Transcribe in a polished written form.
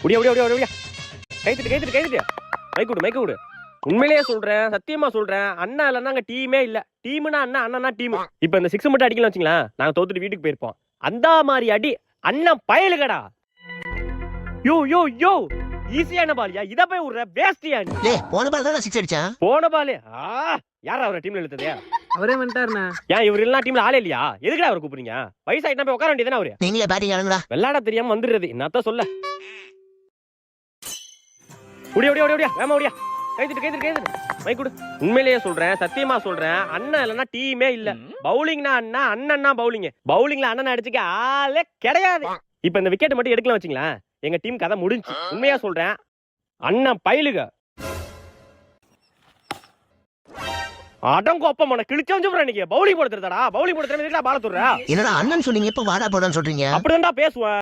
ஒடியா ஒடியா ஒடியா ஒடியா கைத்துட்டு மைக்கு விடு உண்மையிலேயே சொல்றேன், சத்தியமா சொல்றேன், அண்ணா இல்லைன்னா அங்க டீமே இல்ல. டீம்னா அண்ணா, அண்ணா டீம். இப்ப இந்த 6 மட்டும் அடிக்கலாம் வச்சுங்களேன், நாங்க தோத்துட்டு வீட்டுக்கு போயிருப்போம். அந்த மாதிரி அடி அண்ணன் பயலுகடா. யோ யோ யோ ஈஸியான பாலியா, இத போய் விடுற வேஸ்டியா நீ. டேய் போன பால் தான் 6 அடிச்சான். போன பால் யாரா அவரை டீம்ல இழுத்ததே? அவரே வந்துட்டாருண்ணா. ஏன் இவர் எல்லாம் டீம்ல ஆளே இல்லையா? எதுக்குடா அவரை கூப்பிடுறீங்க? வயசாயிட்டா போய் உட்கார வேண்டியதானே அவரு. நீங்களே பேட்டிங் ஆடுங்கடா. வெள்ளாட தெரியாம வந்துடுறது என்னத்த சொல்ல. ஒடியா ஒடியா ஒடியா வேமா ஒடியா கைத்துட்டு மைக்கு விடு. உண்மையிலேயே சொல்றேன், சத்தியமா சொல்றேன், அண்ணன் இல்லைன்னா டீமே இல்ல. பவுலிங்னா அண்ணா, அண்ணன்னா பவுலிங்ல அண்ணன் அடிச்சுக்க ஆளே கிடையாது. இப்ப இந்த விக்கெட் மட்டும் எடுக்கலாம் வச்சுங்களேன், எங்க டீம் கதை முடிஞ்சு. உண்மையா சொல்றேன், அண்ணன் பயிலுக அடங்கொப்பமான கிழிச்சு பவுலிங் போடுறதா. பவுலிங் போடுறதா பால துறா. என்னடா அண்ணன் சொன்னீங்க, இப்ப வாடா போடான்னு சொல்றீங்க? அப்படிதான்டா பேசுவேன்.